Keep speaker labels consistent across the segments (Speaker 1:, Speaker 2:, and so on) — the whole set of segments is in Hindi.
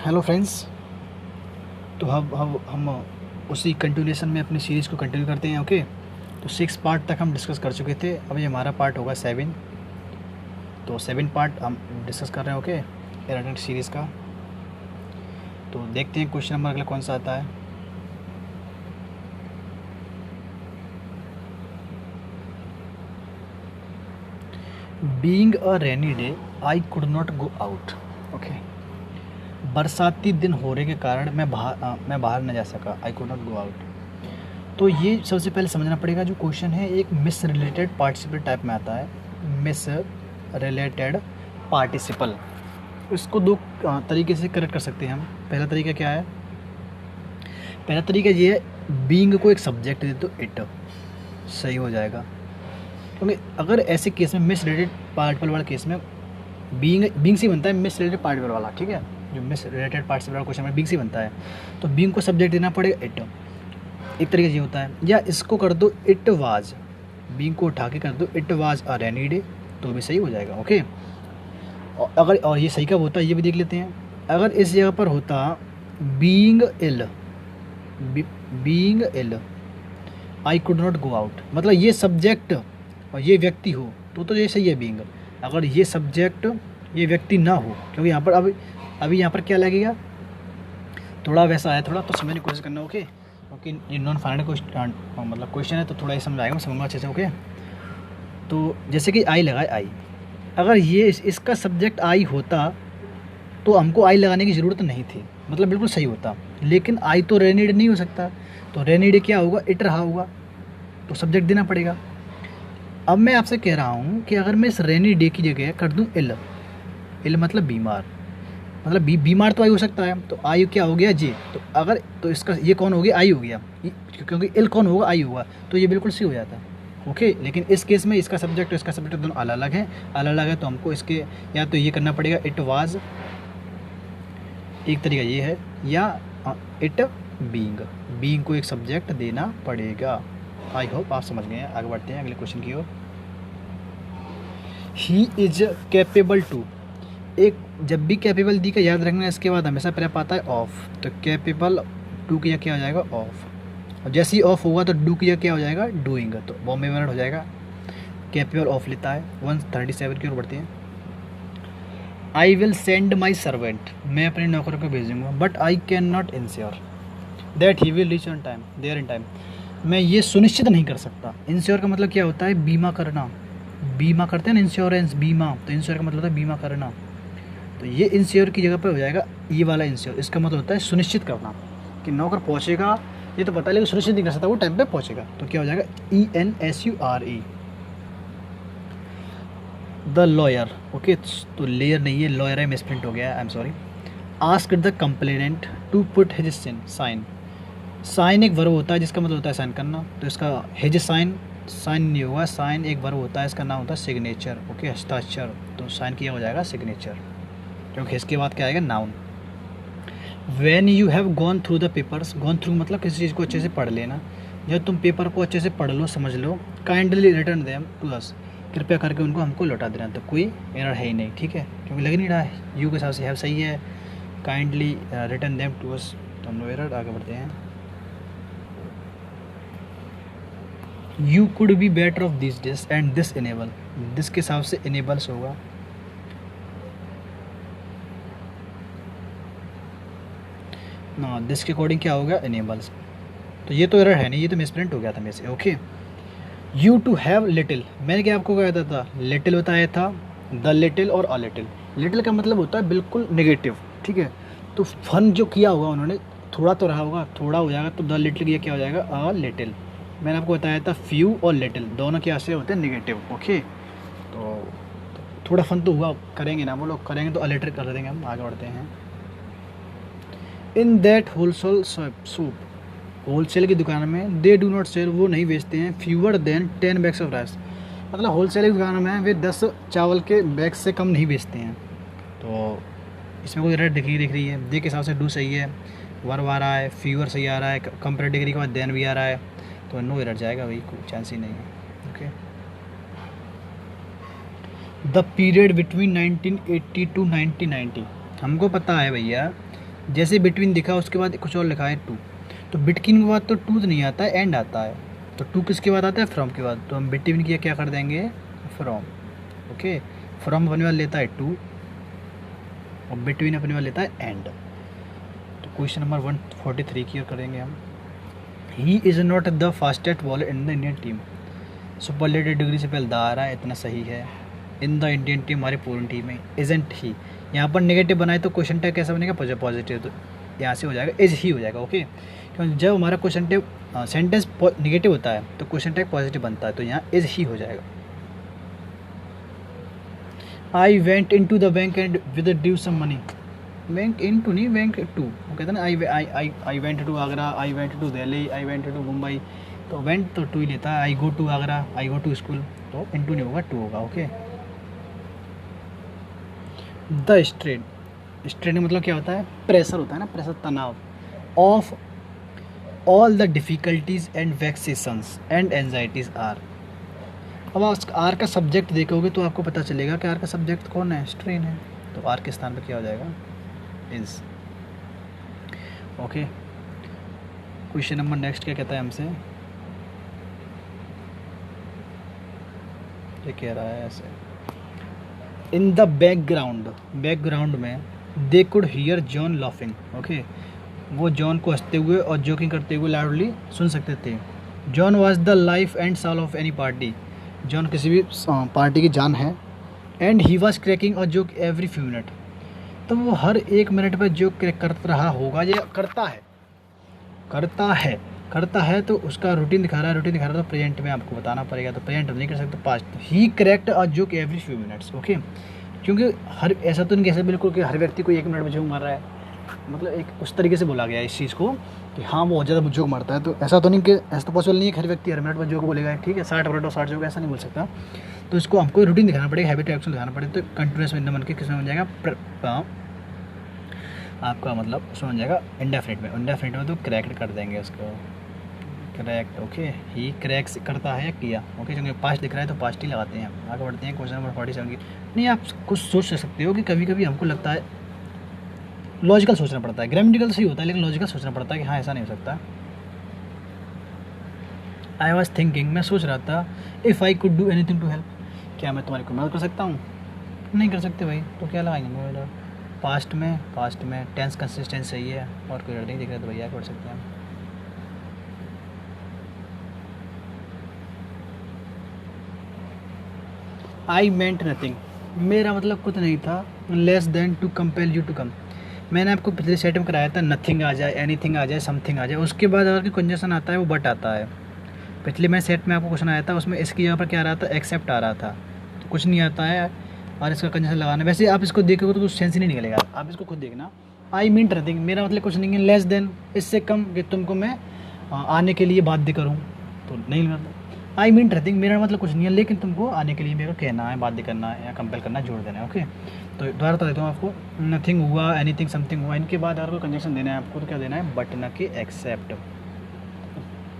Speaker 1: Hello friends. तो हम उसी कंटिन्यूएशन में अपनी सीरीज़ को कंटिन्यू करते हैं। ओके, तो 6 पार्ट तक हम डिस्कस कर चुके थे। अभी हमारा पार्ट होगा 7। तो 7 पार्ट हम डिस्कस कर रहे हैं। ओके, एराडेंट सीरीज़ का। तो देखते हैं क्वेश्चन नंबर अगला कौन सा आता है। Being a rainy day I could not go out. Okay, बरसाती दिन होने के कारण मैं बाहर न जा सका। आई कुड नॉट गो आउट। तो ये सबसे पहले समझना पड़ेगा, जो क्वेश्चन है एक मिस रिलेटेड पार्टिसिपल टाइप में आता है। मिस रिलेटेड पार्टिसिपल, इसको दो तरीके से करेक्ट कर सकते हैं हम। पहला तरीका क्या है? पहला तरीका ये है, बीइंग को एक सब्जेक्ट दे तो इट सही हो जाएगा। क्योंकि अगर ऐसे केस में मिस रिलेटेड पार्टिसिपल वाला केस में बीइंग से बनता है मिस रिलेटेड पार्टिसिपल वाला, ठीक है। जो मिस रिलेटेड पार्टिसिपल वाला क्वेश्चन में बीइंग से बनता है, तो बीइंग को सब्जेक्ट देना पड़ेगा इट। एक तरीका ये होता है। या इसको कर दो इट वाज, बीइंग को उठा के कर दो it was a rainy day, तो भी सही हो जाएगा। ओके, और ये सही कब होता है ये भी देख लेते हैं। अगर इस जगह पर होता being ill I could not go out, मतलब ये सब्जेक्ट और ये व्यक्ति हो तो ये सही है बीइंग। अगर ये सब्जेक्ट ये व्यक्ति ना हो, क्योंकि यहाँ पर अभी यहाँ पर क्या लगेगा, थोड़ा वैसा है, थोड़ा तो समझने की कोशिश करना। ओके, क्योंकि ये नॉन फाइनल क्वेश्चन है, तो थोड़ा ही समझ आएगा, मैं समझूंगा अच्छे से। ओके, तो जैसे कि आई लगाए आई, अगर ये इसका सब्जेक्ट आई होता तो हमको आई लगाने की ज़रूरत नहीं थी, मतलब बिल्कुल सही होता। लेकिन आई तो रेनी डे नहीं हो सकता, तो रेनी डे क्या होगा, इट रहा होगा, तो सब्जेक्ट देना पड़ेगा। अब मैं आपसे कह रहा हूँ कि अगर मैं इस रेनी डे की जगह कर दूँ इल मतलब बीमार, मतलब बीमार तो आई हो सकता है, तो आई क्या हो गया जे। तो इसका ये कौन हो गया, आई हो गया, क्योंकि इल कौन होगा, आई होगा, तो ये बिल्कुल सही हो जाता है। ओके, लेकिन इस केस में इसका सब्जेक्ट और इसका सब्जेक्ट दोनों अलग अलग है, तो हमको इसके या तो ये करना पड़ेगा इट वाज, एक तरीका ये है, या इट बीइंग को एक सब्जेक्ट देना पड़ेगा। आई होप आप समझ गए हैं। आगे बढ़ते हैं अगले क्वेश्चन की ओर। ही इज कैपेबल टू, एक जब भी कैपेबल दी का याद रखना है, इसके बाद हमेशा प्रेप आता है ऑफ, तो कैपेबल टू की क्या हो जाएगा, ऑफ। और जैसे ही ऑफ होगा तो डू की क्या हो जाएगा, डूइंग, तो बॉम्बे वर्ड हो जाएगा। कैपेबल ऑफ लेता है। 137 की ओर बढ़ते हैं। I will send my servant, मैं अपने नौकरों को भेजूंगा, but I can not ensure that he will reach on time there in time, मैं ये सुनिश्चित नहीं कर सकता। इंश्योर का मतलब क्या होता है, बीमा करना, बीमा करते हैं ना, इंश्योरेंस बीमा, तो इंश्योर का मतलब होता है बीमा करना। तो ये इंश्योर की जगह पर हो जाएगा ये वाला इंश्योर, इसका मतलब होता है सुनिश्चित करना कि नौकर पहुंचेगा, ये तो पता है लेकिन सुनिश्चित नहीं कर सकता वो टाइम पे पहुंचेगा, तो क्या हो जाएगा, ENSURE। द लॉयर, ओके, तो लेयर नहीं है, लॉयर है, मिसप्रिंट हो गया, I am sorry. Ask the complainant to put his sign, sign एक वर्ब होता है जिसका मतलब होता है साइन करना, तो इसका हिज साइन नहीं होगा, साइन एक वर्ब होता है, इसका नाम होता है सिग्नेचर। ओके, हस्ताक्षर, तो साइन किया हो जाएगा सिग्नेचर, क्योंकि इसके बाद क्या आएगा, noun. When you have gone through the papers, gone through मतलब किसी चीज़ को अच्छे से पढ़ लेना, जब तुम पेपर को अच्छे से पढ़ लो, समझ लो, kindly return them to us, कृपया करके उनको हमको लौटा देना, तो कोई एरर है ही नहीं, ठीक है, क्योंकि लग नहीं रहा है यू के हिसाब से हैव सही है, kindly return them to us, तो हम लोग एरर। आगे बढ़ते हैं। You could be better off this this and this enable, this के हिसाब से इनेबल्स होगा। ना दिस के अकॉर्डिंग क्या होगा, इनेबल्स, तो ये तो एरर है नहीं, ये तो मिसप्रिंट हो गया था मेरे से। Okay, you too have little, मैंने क्या आपको बताया था, लिटिल बताया था, द लिटिल और अ लिटिल। लिटिल का मतलब होता है बिल्कुल नेगेटिव, ठीक है, तो फन जो किया होगा उन्होंने, थोड़ा तो रहा होगा, थोड़ा हो जाएगा, तो द लिटिल ये क्या हो जाएगा, अ लिटिल। मैंने आपको बताया था फ्यू और लिटिल दोनों क्या से होते हैं, नेगेटिव। ओके, तो थोड़ा फन तो हुआ, करेंगे ना वो लोग, करेंगे तो अ लिटिल कर देंगे हम। आगे बढ़ते हैं। In that wholesale soup, wholesale की दुकान में, दे डू नॉट सेल, वो नहीं बेचते हैं, fewer than 10 bags of rice, मतलब होलसेल की दुकान में वे 10 चावल के बैग से कम नहीं बेचते हैं। तो इसमें कोई रेट दिख रही है, दे के हिसाब से डू सही है, वर्ब आ रहा है, फ्यूअर सही आ रहा है, कंपेरेटिव डिग्री के बाद देन भी आ रहा है, तो नो एरर जाएगा, भाई कोई चांस ही नहीं है। Okay, the period between 1980 to 1990, हमको पता है भैया जैसे बिटवीन दिखा उसके बाद कुछ और लिखा है टू, तो बिटवीन के बाद तो टू नहीं आता है, एंड आता है। तो टू किसके बाद आता है, फ्रॉम के बाद। तो हम बिटवीन की क्या कर देंगे, फ्रॉम। ओके, फ्रॉम अपने वाला लेता है टू और बिटवीन अपने वाला लेता है एंड। तो क्वेश्चन नंबर 143 क्लियर करेंगे हम। He is not the fastest bowler in the Indian team. Superlative degree से पहले द आ रहा है, इतना सही है। इन द इंडियन टीम, हमारी पूरी टीम में। इजेंट ही, यहाँ पर नेगेटिव बनाए तो क्वेश्चन टैग कैसा बनेगा, पॉजिटिव। तो यहाँ से हो जाएगा इज ही हो जाएगा। ओके, क्योंकि जब हमारा क्वेश्चन टैग सेंटेंस नेगेटिव होता है तो क्वेश्चन टैग पॉजिटिव बनता है, तो यहाँ इज ही हो जाएगा। I went into the bank and withdrew some money. Bank into नहीं, बैंक टू। वो कहते हैं ना I went to Agra, I went to Delhi, I went to Mumbai. तो वेंट तो टू ही लेता है। I go to Agra, I go to school, तो इन टू नहीं होगा, टू होगा। ओके, द स्ट्रेन, स्ट्रेन मतलब क्या होता है, प्रेशर होता है ना, प्रेशर, तनाव। Of all the difficulties and vexations and anxieties are. अब आर का सब्जेक्ट देखोगे तो आपको पता चलेगा कि आर का सब्जेक्ट कौन है, स्ट्रेन है। तो आर के स्थान पर क्या हो जाएगा, is. Okay, question number next क्या कहता है हमसे, ये कह रहा है ऐसे, इन द बैकग्राउंड, बैकग्राउंड में they could hear John laughing. Okay, वो जॉन को हंसते हुए और जोकिंग करते हुए लाउडली सुन सकते थे। John was the life and साल ऑफ एनी पार्टी। जॉन किसी भी पार्टी की जान है। एंड ही वॉज क्रैकिंग और जोक एवरी फ्यू मिनट। तो वो हर एक मिनट पर जोक क्रैक करता रहा होगा, या करता है तो उसका रूटीन दिखा रहा है, रूटीन दिखा रहा है तो प्रेजेंट में आपको बताना पड़ेगा। तो प्रेजेंट नहीं कर सकते, past. He correct a joke every few minutes. Okay, क्योंकि हर ऐसा तो नहीं कैसे बिल्कुल कि हर व्यक्ति को एक मिनट में जोक मार रहा है, मतलब एक उस तरीके से बोला गया है इस चीज़ को कि हाँ वो बहुत ज़्यादा जोक मारता है। तो ऐसा तो नहीं कि ऐसा तो पॉसिबल नहीं है कि हर व्यक्ति हर मिनट में जोक बोलेगा, ठीक है, 60 मिनट और 60 जोक, ऐसा नहीं बोल सकता। तो इसको हमको रूटीन दिखाना पड़ेगा, हैबिट एक्शन दिखाना पड़ेगा। तो कंटिन्यूस में बन के किस में बन जाएगा, आपका मतलब उसमें बन जाएगा इंडेफिनिट में। इंडेफिनिट में तो क्रैक्ड कर देंगे उसको, करेक्ट। ओके, ही क्रैक्स करता है किया। ओके, क्योंकि पास्ट दिख रहा है तो पास्ट ही लगाते हैं। आगे बढ़ते हैं क्वेश्चन नंबर 47 की। नहीं, आप कुछ सोच सकते हो कि कभी कभी हमको लगता है लॉजिकल सोचना पड़ता है, ग्रामेटिकल सही होता है लेकिन लॉजिकल सोचना पड़ता है कि हाँ ऐसा नहीं हो सकता। आई वॉज थिंकिंग, मैं सोच रहा था, if I could do anything to help, क्या मैं तुम्हारी कोई मदद कर सकता हूँ। नहीं कर सकते भाई, तो क्या लगाएंगे, पास्ट में टेंस कंसिस्टेंस सही है और कोई नहीं दिख रहा तो भैया कर सकते हैं। आई मेंट नथिंग, मेरा मतलब कुछ नहीं था। Less than to compel you to come, मैंने आपको पिछले सेट में कराया था नथिंग आ जाए, एनीथिंग आ जाए, समथिंग आ जाए, उसके बाद अगर कंजंक्शन आता है वो बट आता है। पिछले में सेट में आपको क्वेश्चन आया था, उसमें इसकी जगह पर क्या आ रहा था, एक्सेप्ट आ रहा था। तो कुछ नहीं आता है और इसका कंजंक्शन लगाना, वैसे आप इसको देखोगे तो कुछ सेंस ही नहीं निकलेगा, आप इसको खुद देखना। आई मीन नथिंग, मेरा मतलब कुछ नहीं है। लेस देन, इससे कम कि तुमको मैं आने के लिए बाध्य करूँ, तो नहीं मतलब। आई मीन नथिंग, मेरा मतलब कुछ नहीं है लेकिन तुमको आने के लिए मेरे को कहना है, बाध्य करना है या कंपेल करना, जोड़ देना है। ओके, तो दोबारा बता देता हूँ आपको, नथिंग हुआ, एनीथिंग, समथिंग हुआ, इनके बाद अगर कोई कंजंक्शन देना है आपको तो क्या देना है, बट न कि एक्सेप्ट,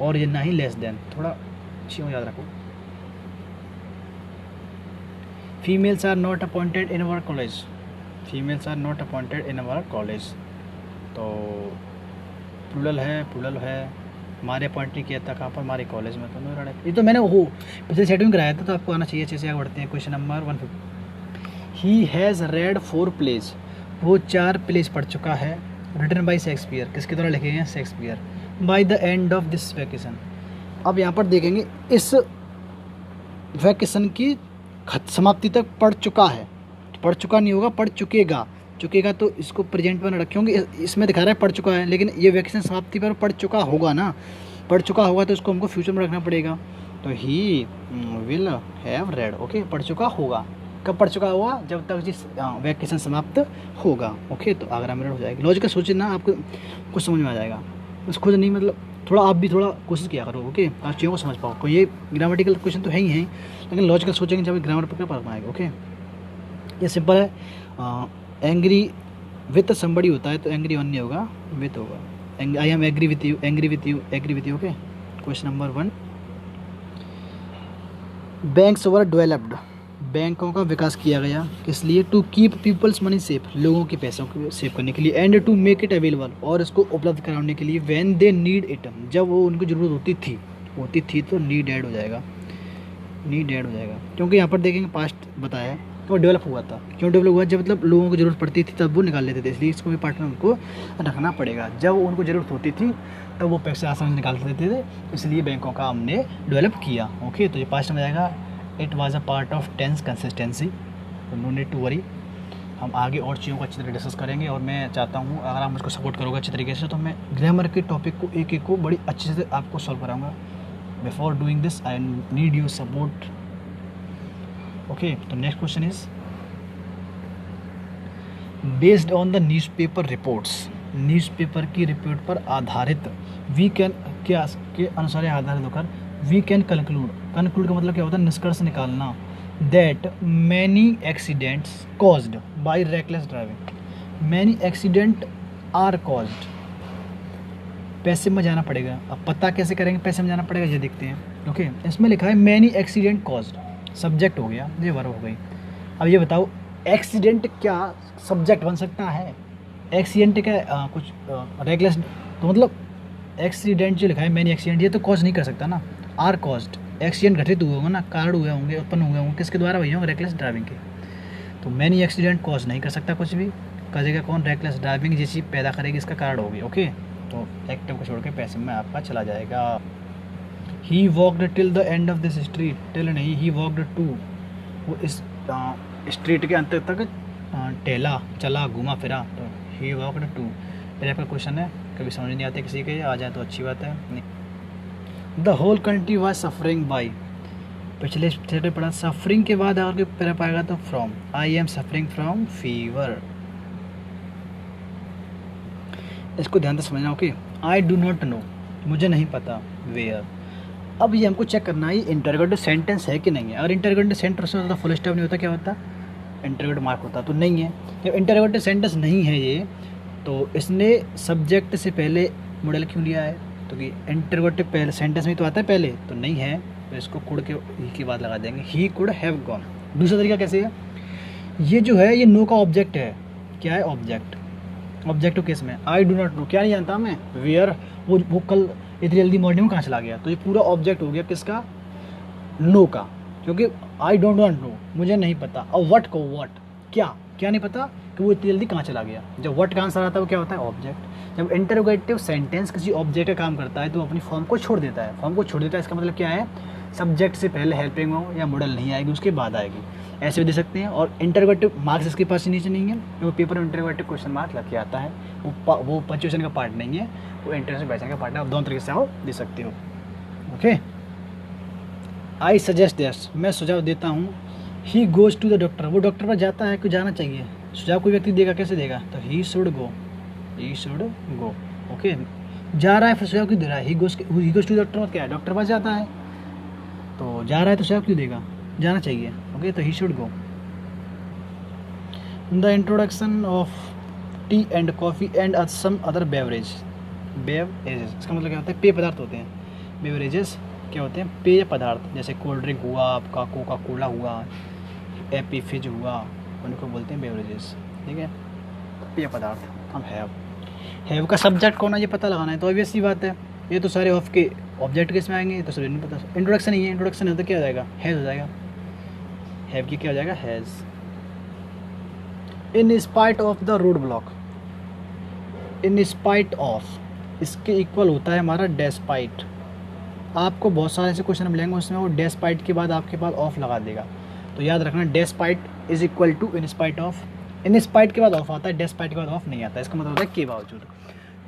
Speaker 1: और ये ना ही लेस देन, थोड़ा अच्छी याद रखो। Females are not appointed in our college, females are not appointed in our college, तो प्लूरल है, हमारे अपॉइंट नहीं किया था कहाँ पर, हमारे कॉलेज में। तो मेरा ये तो मैंने वो पिछले सेट में कराया था, तो आपको आना चाहिए। अच्छे से आगे बढ़ते हैं, question number 150। He has read 4 plays, वो 4 प्लेज पढ़ चुका है। रिटन बाई शेक्सपियर, किसके द्वारा लिखे हैं, Shakespeare. By the end of this vacation, अब यहाँ पर देखेंगे इस वैकेशन की समाप्ति तक पढ़ चुका है, पढ़ चुका नहीं होगा, पढ़ चुकेगा, तो इसको प्रेजेंट में रखे होंगे, इसमें दिखा रहा है पढ़ चुका है, लेकिन ये वैकेशन समाप्ति पर पढ़ चुका होगा ना, पढ़ चुका होगा तो इसको हमको फ्यूचर में रखना पड़ेगा। तो he will have read, okay, पढ़ चुका होगा। कब पढ़ चुका होगा, जब तक जिस वैकेशन समाप्त होगा। ओके, तो आगरा में रेड हो जाएगी। लॉजिकल सोचना, आपको कुछ समझ में आ जाएगा, बस खुद नहीं, मतलब थोड़ा आप भी थोड़ा कोशिश किया करो। ओके, आप चीज़ों को समझ पाओ। कोई ये ग्रामेटिकल क्वेश्चन तो है ही है, लेकिन लॉजिकल सोचेंगे जब ग्रामर पर पढ़ पाएंगे। ओके, ये सिंपल है। एंग्री विथ समबडी होता है तो एंग्री ऑन नहीं होगा, विथ होगा। I am agree with you, agree with you, agree with you. Okay, question number 1। Banks were developed, बैंकों का विकास किया गया किस लिए? To keep people's money safe, लोगों के पैसों को सेव करने के लिए, and to make it available, और इसको उपलब्ध कराने के लिए, व्हेन दे नीड इट, जब वो उनको ज़रूरत होती थी तो नीड ऐड हो जाएगा, क्योंकि यहाँ पर देखेंगे पास्ट बताया है कि वो डेवलप हुआ था। क्यों डेवलप हुआ? जब मतलब लोगों को ज़रूरत पड़ती थी तब वो निकाल लेते थे, इसलिए इसको भी पार्ट में उनको रखना पड़ेगा। जब उनको ज़रूरत होती थी तब वो पैसे आसानी से निकाल लेते थे, इसलिए बैंकों का हमने डेवलप किया। ओके, तो ये पास्ट में जाएगा। It was a part of tense consistency, no need to worry. हम आगे और चीज़ों को अच्छी तरह डिस्कस करेंगे, और मैं चाहता हूँ अगर आप मुझको सपोर्ट करोगे अच्छी तरीके से तो मैं ग्रामर के टॉपिक को एक को बड़ी अच्छे से आपको सॉल्व कराऊंगा। Before doing this I need your support. Okay, तो next question is based on the newspaper reports, newspaper की रिपोर्ट पर आधारित वी कैन क्या के अनुसार आधारित होकर वी कैन कंक्लूड का मतलब क्या होता है? निष्कर्ष निकालना। That many accidents caused by reckless driving, many accident are caused. Passive में जाना पड़ेगा, अब पता कैसे करेंगे? पैसिव में जाना पड़ेगा, ये देखते हैं। ओके, इसमें लिखा है मैनी एक्सीडेंट कॉज्ड, सब्जेक्ट हो गया, ये वर्ब हो गई। अब ये बताओ एक्सीडेंट क्या सब्जेक्ट बन सकता है? एक्सीडेंट का कुछ रेगलेस, तो मतलब एक्सीडेंट जो लिखा है मैनी एक्सीडेंट, ये तो कॉज नहीं कर सकता ना। आर कॉज्ड, एक्सीडेंट घटित हुए होंगे ना, कारण हुए होंगे, उत्पन्न हुए होंगे, किसके द्वारा भैया? रेकलेस ड्राइविंग के। तो मैनी एक्सीडेंट कॉज नहीं कर सकता कुछ भी, करेगा कौन? रेकलेस ड्राइविंग जिस चीज़ पैदा करेगी इसका कारण होगी। ओके, तो एक्टिव को छोड़ के पैसिव में आपका चला जाएगा। He walked till the end of this street, till नहीं, ही वॉकड टू, वो इस स्ट्रीट के अंत तक टहला, चला, घूमा फिरा, तो ही वॉकड टू। फिर आपका क्वेश्चन है, कभी समझ नहीं आते किसी के, आ जाए तो अच्छी बात है। The whole country was suffering by, पिछले स्टेट में पढ़ा सफरिंग के बाद अगर कोई पाएगा तो from, I am suffering from fever. इसको ध्यान से समझना। Okay, I do not know, मुझे नहीं पता, वेयर। अब ये हमको चेक करना है इंटररोगेटिव सेंटेंस है कि नहीं है। अगर इंटररोगेटिव सेंटेंस होता फुल स्टॉप नहीं होता, क्या होता? इंटररोगेटिव मार्क होता, तो नहीं है। जब इंटररोगेटिव सेंटेंस नहीं है ये, तो इसने सब्जेक्ट से पहले मॉडल क्यों लिया है? तो कि इंटररोगेटिव पहले सेंटेंस में तो आता है पहले, तो नहीं है, तो इसको कुड के ही की बात लगा देंगे, ही कुड हैव गॉन। दूसरा तरीका कैसे है? ये जो है ये नो का ऑब्जेक्ट है, क्या है? ऑब्जेक्ट। ऑब्जेक्टिव केस में आई डू नॉट नो, क्या नहीं जानता मैं, वेयर, वो कल इतनी जल्दी मॉर्निंग में कहाँ चला गया, तो ये पूरा ऑब्जेक्ट हो गया किसका? नो का, क्योंकि आई डोंट वांट नो, मुझे नहीं पता। और व्हाट को, व्हाट, क्या नहीं पता कि वो इतनी जल्दी कहाँ चला गया। जब व्हाट का आंसर आता है वो क्या होता है? ऑब्जेक्ट। जब इंटरोगेटिव सेंटेंस किसी ऑब्जेक्ट का काम करता है तो अपनी फॉर्म को छोड़ देता है, इसका मतलब क्या है? सब्जेक्ट से पहले हेल्पिंग हो या मॉडल नहीं आएगी, उसके बाद आएगी, ऐसे भी दे सकते हैं। और इंटरोगेटिव मार्क्स इसके पास नीचे नहीं है, वो पेपर में इंटरोगेटिव क्वेश्चन मार्क लग के आता है, वो पंक्चुएशन का पार्ट नहीं है, वो इंटरेस्ट बैचन का पार्ट है। आप दोनों तरीके से आप दे सकते हो। ओके, आई सजेस्ट दिस, मैं सुझाव देता हूँ। He goes to the doctor, वो डॉक्टर पर जाता है, क्यों जाना चाहिए? सुझाव कोई व्यक्ति देगा, कैसे देगा? तो ही शुड गो। ओके, जा रहा है, फिर सुझाव क्यों दे रहा है? ही गोज़ टू डॉक्टर, मतलब क्या है? डॉक्टर पास जाता है, तो जा रहा है तो सुझाव क्यों देगा? जाना चाहिए। ओके, तो he should go. The introduction of tea and coffee and some other beverages, इसका मतलब क्या होता है? पेय पदार्थ होते हैं। बेवरेजेस क्या होते हैं? पेय पदार्थ, जैसे कोल्ड ड्रिंक हुआ, आपका कोका कोला हुआ, एपी फिज हुआ, उनको बोलते हैं बेवरेजेस। ठीक है, पेय पदार्थ। हम हैव का सब्जेक्ट कौन है ये पता लगाना है, तो ऑब्वियस सी बात है, ये तो सारे ऑफ के ऑब्जेक्ट किस में आएंगे, तो सभी नहीं पता। इंट्रोडक्शन ही है, इंट्रोडक्शन है तो क्या हो जाएगा? हैज़ हो जाएगा। हैव की क्या हो जाएगा? Has. In spite of the road block, in spite of, इसके इक्वल होता है हमारा डेस्पाइट। आपको बहुत सारे ऐसे क्वेश्चन मिलेंगे उसमें वो डेस्पाइट के बाद आपके पास ऑफ लगा देगा, तो याद रखना despite is equal to in spite of. In spite के बाद ऑफ आता है, डेस्पाइट के बाद ऑफ नहीं आता, इसका मतलब होता है के बावजूद।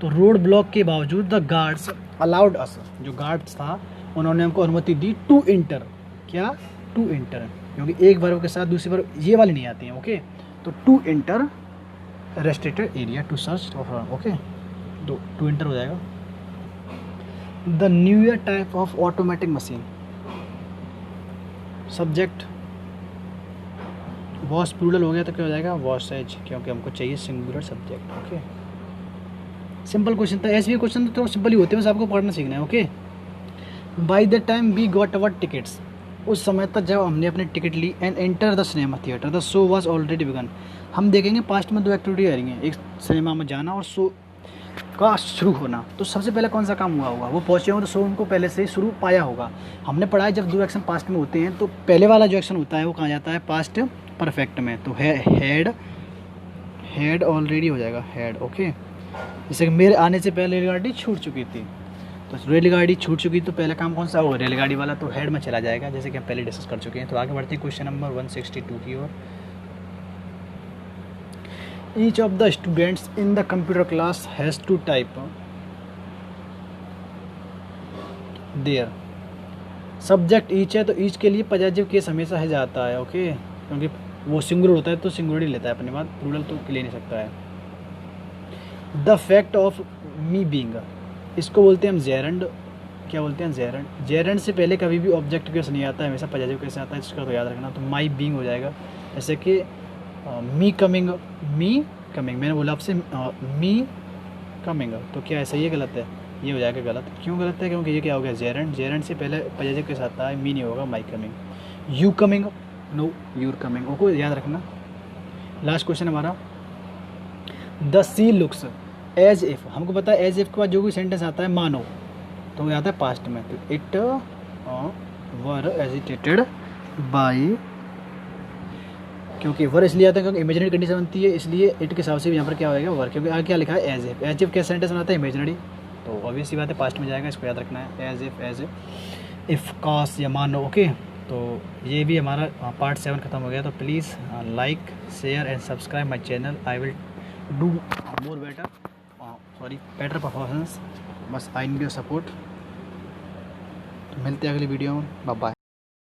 Speaker 1: तो रोड ब्लॉक के बावजूद द गार्ड्स अलाउड अस, जो गार्ड्स था उन्होंने हमको अनुमति दी टू इंटर, क्या? टू इंटर, क्योंकि एक वर्ब के साथ दूसरी वर्ब ये वाली नहीं आती है। ओके, तो to enter restricted area to search of. Okay, तो टू इंटर हो जाएगा। The newer type of automatic machine, subject was plural हो गया तो क्या हो जाएगा? वॉशेज, क्योंकि हमको चाहिए singular subject. Okay, simple question था, ऐसे भी क्वेश्चन तो सिंपल ही होते हैं, बस आपको पढ़ना सीखना है। Okay, by the time we got our tickets, उस समय तक जब हमने अपनी टिकट ली and enter the cinema theatre, the show was already begun. हम देखेंगे पास्ट में 2 एक्टिविटी आ रही हैं, एक सिनेमा में जाना और शो का शुरू होना। तो सबसे पहले कौन सा काम हुआ होगा, वो पहुँचे होंगे तो शो उनको पहले से ही शुरू पाया होगा। हमने पढ़ा है जब 2 एक्शन पास्ट में होते हैं तो पहले वाला जो एक्शन होता है वो कहाँ जाता है, पास्ट परफेक्ट में। तो हैड ऑलरेडी हो जाएगा, हैड। ओके, जैसे कि मेरे आने से पहले रेलगाड़ी छूट चुकी थी, तो रेलगाड़ी छूट चुकी तो पहला काम कौन सा होगा, रेलगाड़ी वाला, तो हेड में चला जाएगा, जैसे कि हम पहले डिस्कस कर चुके हैं। तो आगे बढ़ते हैं क्वेश्चन नंबर 162 की ओर। Each of the students in the computer class has to type their. Subject each है तो ईच के लिए पॉजिटिव केस हमेशा है जाता है। ओके, क्योंकि वो सिंगुलर होता है तो सिंगुलर ही लेता है अपने बात, प्लूरल तो ले नहीं सकता है। The fact of me being, इसको बोलते हैं हम जेरेंड। क्या बोलते हैं, जेरेंड। जेरेंड से पहले कभी भी ऑब्जेक्ट केस नहीं आता है, हमेशा पॉजिटिव केस आता है, इसका तो याद रखना। तो माई बीइंग हो जाएगा, जैसे कि मी कमिंग, मैंने बोला आपसे मी कमिंग, तो क्या ऐसा ये गलत है, ये हो जाएगा गलत। क्यों गलत है, क्योंकि ये क्या हो गया, जेरेंड। जेरेंड से पहले पॉजिटिव केस आता है, मी नहीं होगा, my coming. You coming, no your coming, ओको याद रखना। लास्ट क्वेश्चन हमारा, the sea looks as if. हमको पता है एज इफ़ के बाद जो भी सेंटेंस आता है मानो, तो वो आता है पास्ट में। तो इट वर एजिटेटेड बाई, क्योंकि वर इसलिए आता है क्योंकि इमेजिनरी कंडीशन बनती है, इसलिए इट के हिसाब से भी यहाँ पर क्या होएगा, वर। क्योंकि आगे क्या लिखा है, एज इफ़। एज इफ़ क्या सेंटेंस बनाता है, इमेजिनरी, तो ऑब्वियस सी बात है पास्ट में जाएगा, इसको याद रखना है। एज इफ़ कास या मानो। ओके, तो ये भी हमारा पार्ट 7 खत्म हो गया। तो please like, share and subscribe my channel. I will do more better performance. बस आई नीड योर सपोर्ट। मिलते हैं अगली वीडियो में, बाय बाय।